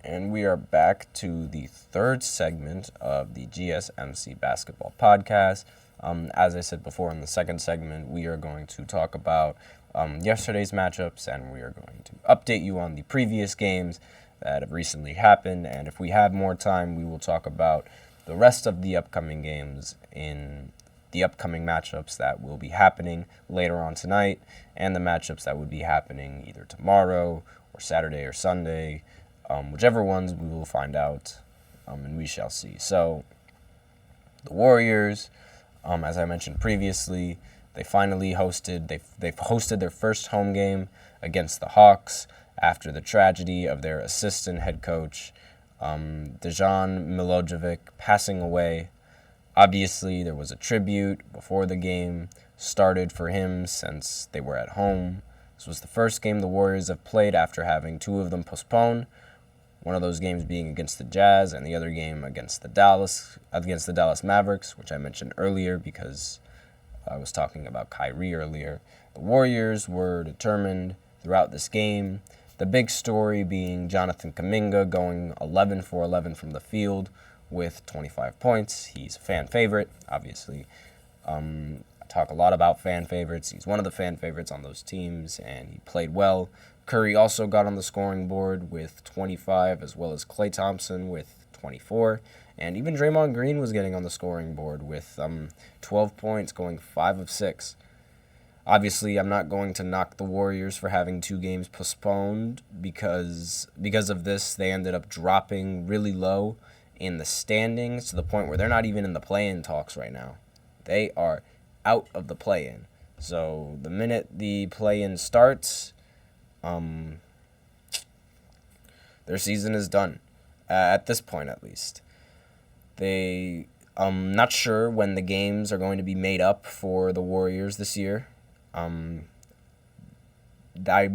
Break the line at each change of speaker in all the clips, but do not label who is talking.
And we are back to the third segment of the GSMC Basketball Podcast. As I said before, in the second segment, we are going to talk about yesterday's matchups, and we are going to update you on the previous games that have recently happened. And if we have more time, we will talk about the rest of the upcoming games in the upcoming matchups that will be happening later on tonight, and the matchups that would be happening either tomorrow or Saturday or Sunday. Whichever ones we will find out, and we shall see. So, the Warriors, as I mentioned previously, they finally hosted their first home game against the Hawks after the tragedy of their assistant head coach, Dejan Milojevic, passing away. Obviously, there was a tribute before the game started for him since they were at home. This was the first game the Warriors have played after having two of them postponed. One of those games being against the Jazz, and the other game against the Dallas Mavericks, which I mentioned earlier because I was talking about Kyrie earlier. The Warriors were determined throughout this game. The big story being Jonathan Kuminga going 11 for 11 from the field with 25 points. He's a fan favorite, obviously. I talk a lot about fan favorites. He's one of the fan favorites on those teams, and he played well. Curry also got on the scoring board with 25, as well as Klay Thompson with 24. And even Draymond Green was getting on the scoring board with 12 points, going 5 of 6. Obviously, I'm not going to knock the Warriors for having two games postponed because of this. They ended up dropping really low in the standings to the point where they're not even in the play-in talks right now. They are out of the play-in. So the minute the play-in starts, their season is done, at this point at least. I'm not sure when the games are going to be made up for the Warriors this year. I'm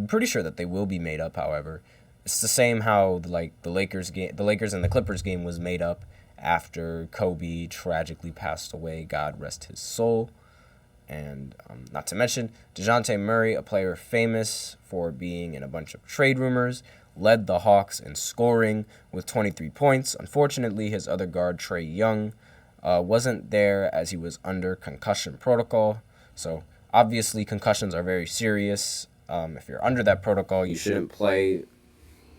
pretty sure that they will be made up, however. It's the same how the Lakers and the Clippers game was made up after Kobe tragically passed away, God rest his soul. And not to mention, DeJounte Murray, a player famous for being in a bunch of trade rumors, led the Hawks in scoring with 23 points. Unfortunately, his other guard, Trae Young, wasn't there as he was under concussion protocol. So, obviously, concussions are very serious. If you're under that protocol, you shouldn't play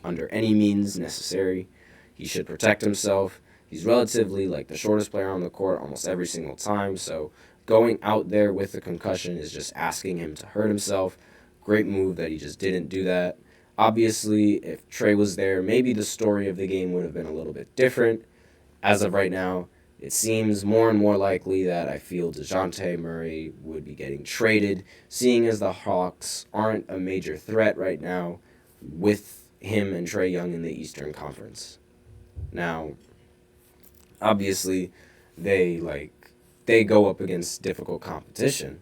under any means necessary. He should protect himself. He's relatively the shortest player on the court almost every single time, so going out there with a concussion is just asking him to hurt himself. Great move that he just didn't do that. Obviously, if Trae was there, maybe the story of the game would have been a little bit different. As of right now, it seems more and more likely that I feel DeJounte Murray would be getting traded, seeing as the Hawks aren't a major threat right now with him and Trae Young in the Eastern Conference. Now, obviously, they go up against difficult competition,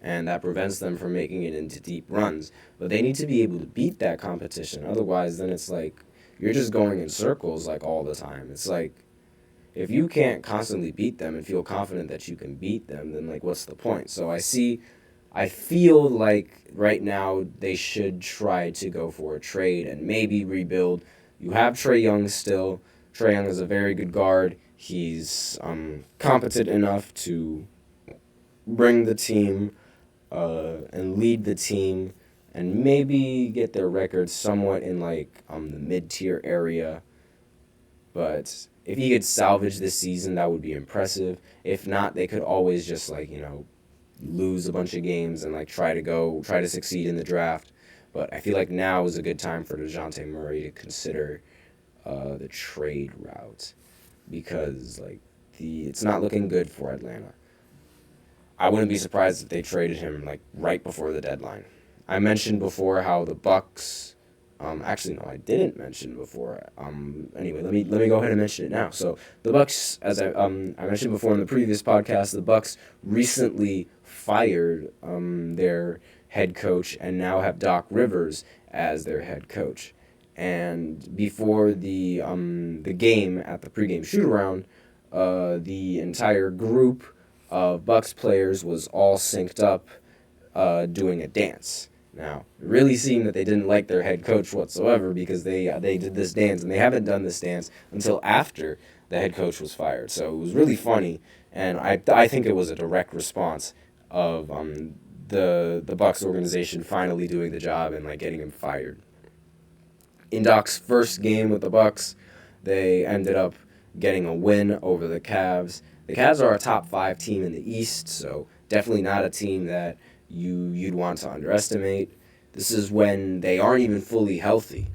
and that prevents them from making it into deep runs. But they need to be able to beat that competition. Otherwise, then it's you're just going in circles all the time. It's if you can't constantly beat them and feel confident that you can beat them, then what's the point? So I feel right now they should try to go for a trade and maybe rebuild. You have Trae Young still. Trae Young is a very good guard. He's competent enough to bring the team and lead the team and maybe get their record somewhat in the mid-tier area. But if he could salvage this season, that would be impressive. If not, they could always just lose a bunch of games and try to succeed in the draft. But I feel now is a good time for DeJounte Murray to consider the trade route, because it's not looking good for Atlanta. I wouldn't be surprised if they traded him right before the deadline. I mentioned before how the Bucks. Actually, no, I didn't mention before. Anyway, let me go ahead and mention it now. So the Bucks, as I mentioned before in the previous podcast, the Bucks recently fired their head coach and now have Doc Rivers as their head coach. And before the game at the pregame shoot-around, the entire group of Bucks players was all synced up doing a dance. Now, it really seemed that they didn't like their head coach whatsoever because they did this dance, and they haven't done this dance until after the head coach was fired. So it was really funny, and I think it was a direct response of the Bucks organization finally doing the job and like getting him fired. In Doc's first game with the Bucks, they ended up getting a win over the Cavs. The Cavs are a top 5 team in the East, so definitely not a team that you'd want to underestimate. This is when they aren't even fully healthy.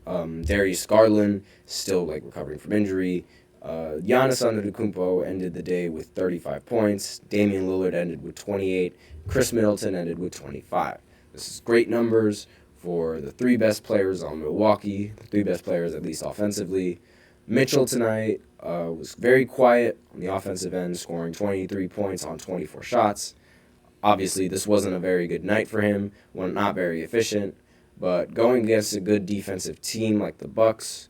Darius Garland still like recovering from injury. Giannis Antetokounmpo ended the day with 35 points. Damian Lillard ended with 28. Chris Middleton ended with 25. This is great numbers for the 3 best players on Milwaukee, the 3 best players at least offensively. Mitchell tonight was very quiet on the offensive end, scoring 23 points on 24 shots. Obviously, this wasn't a very good night for him, not very efficient, but going against a good defensive team like the Bucks,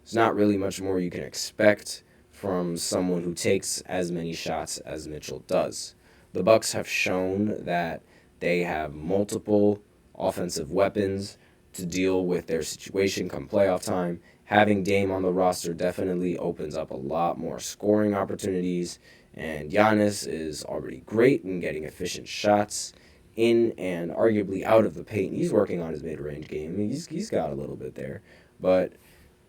there's not really much more you can expect from someone who takes as many shots as Mitchell does. The Bucks have shown that they have multiple offensive weapons to deal with their situation come playoff time. Having Dame on the roster definitely opens up a lot more scoring opportunities, and Giannis is already great in getting efficient shots in and arguably out of the paint. He's working on his mid-range game. He's got a little bit there, but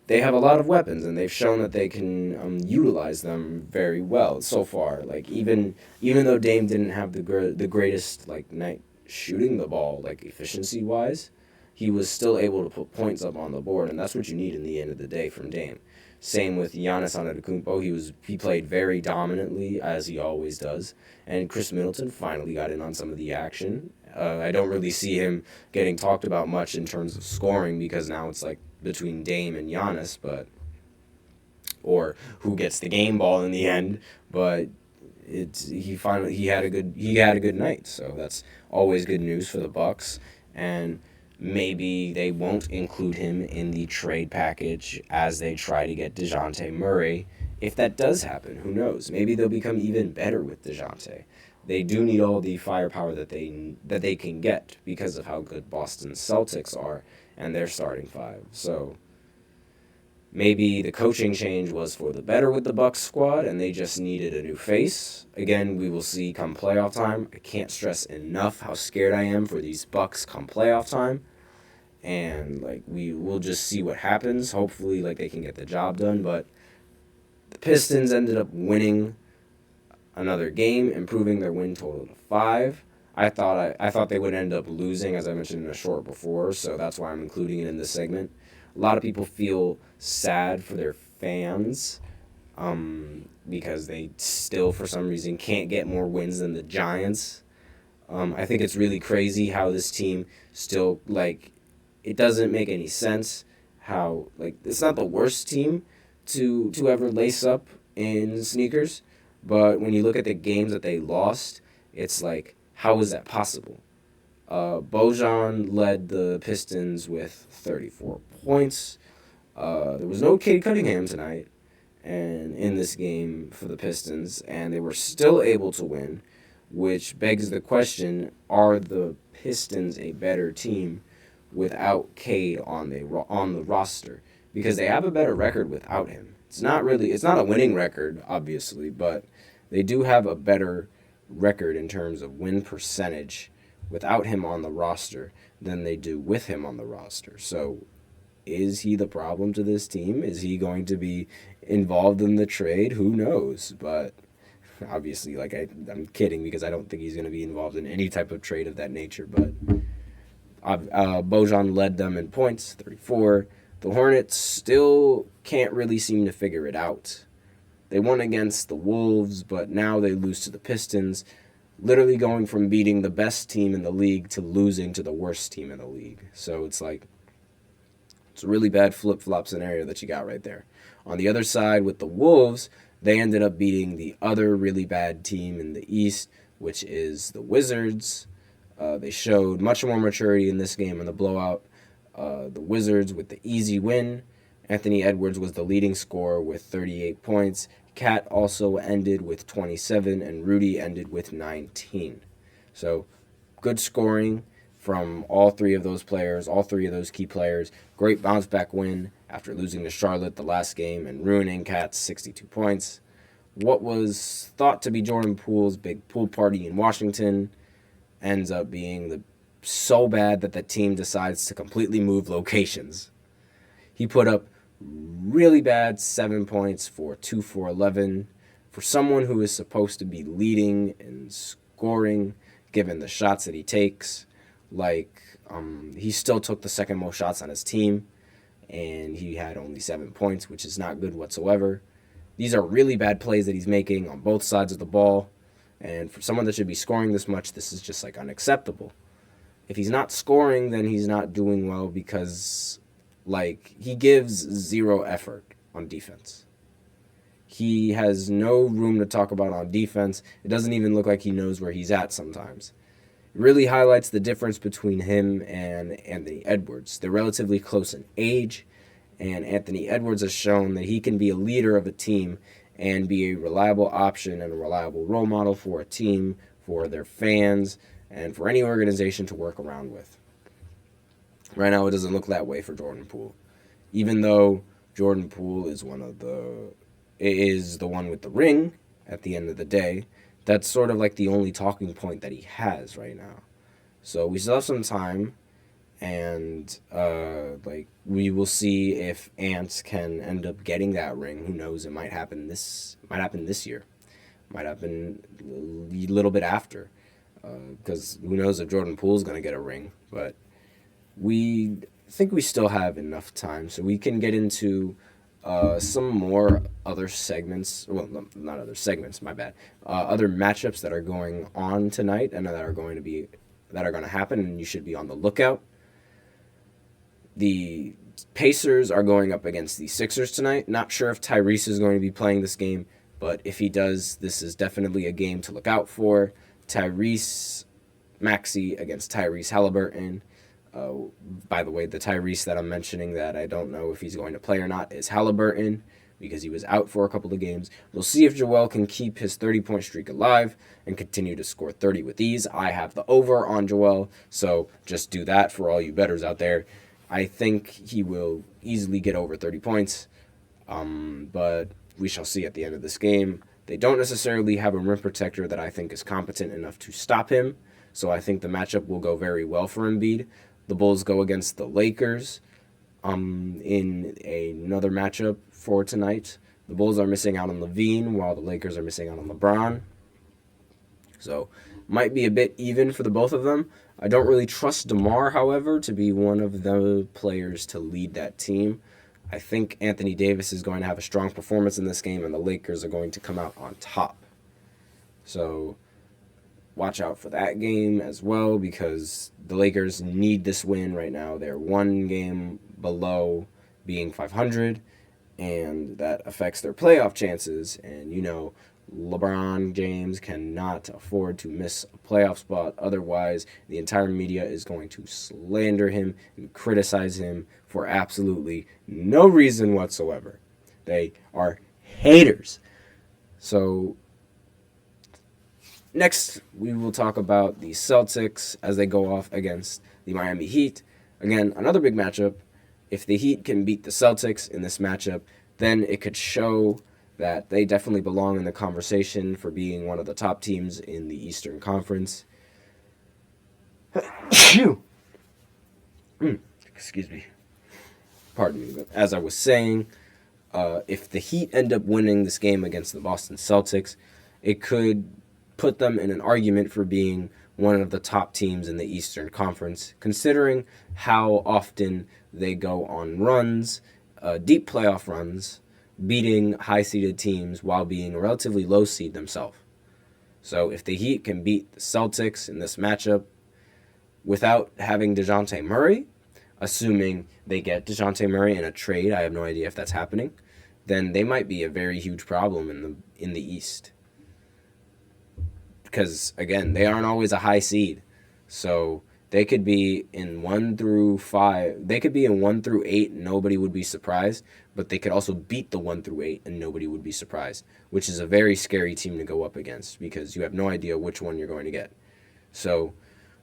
they have a lot of weapons, and they've shown that they can utilize them very well so far. Like even though Dame didn't have the greatest like night shooting the ball like efficiency wise, he was still able to put points up on the board, and that's what you need in the end of the day from Dame. Same with Giannis Antetokounmpo. He played very dominantly, as he always does. And Chris Middleton finally got in on some of the action. I don't really see him getting talked about much in terms of scoring because now it's like between Dame and Giannis, or who gets the game ball in the end. But he had a good night, so that's always good news for the Bucks. And maybe they won't include him in the trade package as they try to get DeJounte Murray. If that does happen, who knows? Maybe they'll become even better with DeJounte. They do need all the firepower that they can get because of how good Boston Celtics are and their starting 5. So maybe the coaching change was for the better with the Bucks squad and they just needed a new face. Again, we will see come playoff time. I can't stress enough how scared I am for these Bucks come playoff time. And like we will just see what happens. Hopefully like they can get the job done, but the Pistons ended up winning another game, improving their win total to 5. I thought they would end up losing, as I mentioned in a short before, so that's why I'm including it in this segment. A lot of people feel sad for their fans because they still, for some reason, can't get more wins than the Giants. I think it's really crazy how this team still, like, it doesn't make any sense how, like, it's not the worst team to ever lace up in sneakers, but when you look at the games that they lost, it's like, how is that possible? Bojan led the Pistons with 34 points. There was no Cade Cunningham tonight and in this game for the Pistons, and they were still able to win, which begs the question, are the Pistons a better team without Cade on the roster? Because they have a better record without him. It's not a winning record, obviously, but they do have a better record in terms of win percentage without him on the roster than they do with him on the roster. So is he the problem to this team? Is he going to be involved in the trade? Who knows? But obviously, like I'm kidding because I don't think he's going to be involved in any type of trade of that nature. But Bojan led them in points, 34. The Hornets still can't really seem to figure it out. They won against the Wolves, but now they lose to the Pistons, literally going from beating the best team in the league to losing to the worst team in the league. So it's like, it's a really bad flip-flop scenario that you got right there. On the other side, with the Wolves, they ended up beating the other really bad team in the East, which is the Wizards. They showed much more maturity in this game in the blowout. The Wizards with the easy win. Anthony Edwards was the leading scorer with 38 points. Cat also ended with 27, and Rudy ended with 19. So, good scoring. from all three of those players, all three of those key players. Great bounce back win after losing to Charlotte the last game and ruining Cat's 62 points. What was thought to be Jordan Poole's big pool party in Washington ends up being so bad that the team decides to completely move locations. He put up really bad 7 points for 2 for 11 for someone who is supposed to be leading and scoring given the shots that he takes. He still took the second most shots on his team, and he had only 7 points, which is not good whatsoever. These are really bad plays that he's making on both sides of the ball, and for someone that should be scoring this much, this is just unacceptable. If he's not scoring, then he's not doing well because he gives zero effort on defense. He has no room to talk about on defense. It doesn't even look like he knows where he's at sometimes. It really highlights the difference between him and Anthony Edwards. They're relatively close in age, and Anthony Edwards has shown that he can be a leader of a team and be a reliable option and a reliable role model for a team, for their fans, and for any organization to work around with. Right now, it doesn't look that way for Jordan Poole. Even though Jordan Poole is the one with the ring at the end of the day, that's sort of the only talking point that he has right now. So we still have some time, and we will see if Ant can end up getting that ring. Who knows? It might happen this year. Might happen a little bit after, because who knows if Jordan Poole's going to get a ring. But we think we still have enough time, so we can get into some more other segments. Well, no, not other segments. My bad. Other matchups that are going on tonight and that are going to happen, and you should be on the lookout. The Pacers are going up against the Sixers tonight. Not sure if Tyrese is going to be playing this game, but if he does, this is definitely a game to look out for. Tyrese Maxey against Tyrese Halliburton. By the way, the Tyrese that I'm mentioning that I don't know if he's going to play or not is Halliburton because he was out for a couple of games. We'll see if Joel can keep his 30-point streak alive and continue to score 30 with ease. I have the over on Joel, so just do that for all you bettors out there. I think he will easily get over 30 points, but we shall see at the end of this game. They don't necessarily have a rim protector that I think is competent enough to stop him, so I think the matchup will go very well for Embiid. The Bulls go against the Lakers in another matchup for tonight. The Bulls are missing out on Levine while the Lakers are missing out on LeBron. So might be a bit even for the both of them. I don't really trust DeMar, however, to be one of the players to lead that team. I think Anthony Davis is going to have a strong performance in this game, and the Lakers are going to come out on top. So watch out for that game as well, because the Lakers need this win right now. They're one game below being 500, and that affects their playoff chances. And, LeBron James cannot afford to miss a playoff spot. Otherwise, the entire media is going to slander him and criticize him for absolutely no reason whatsoever. They are haters. So next, we will talk about the Celtics as they go off against the Miami Heat. Again, another big matchup. If the Heat can beat the Celtics in this matchup, then it could show that they definitely belong in the conversation for being one of the top teams in the Eastern Conference. Excuse me. Pardon me. But as I was saying, if the Heat end up winning this game against the Boston Celtics, it could put them in an argument for being one of the top teams in the Eastern Conference, considering how often they go on runs, deep playoff runs, beating high-seeded teams while being a relatively low seed themselves. So if the Heat can beat the Celtics in this matchup without having DeJounte Murray, assuming they get DeJounte Murray in a trade, I have no idea if that's happening, then they might be a very huge problem in the East. Because, again, they aren't always a high seed. So they could be in 1 through 5. They could be in 1 through 8 and nobody would be surprised. But they could also beat the 1 through 8 and nobody would be surprised. Which is a very scary team to go up against because you have no idea which one you're going to get. So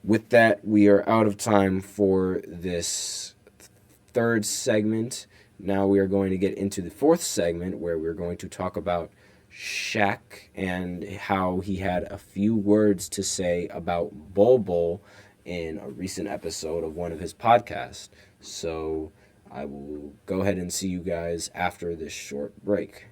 with that, we are out of time for this third segment. Now we are going to get into the fourth segment where we're going to talk about Shaq and how he had a few words to say about Bol Bol in a recent episode of one of his podcasts. So I will go ahead and see you guys after this short break.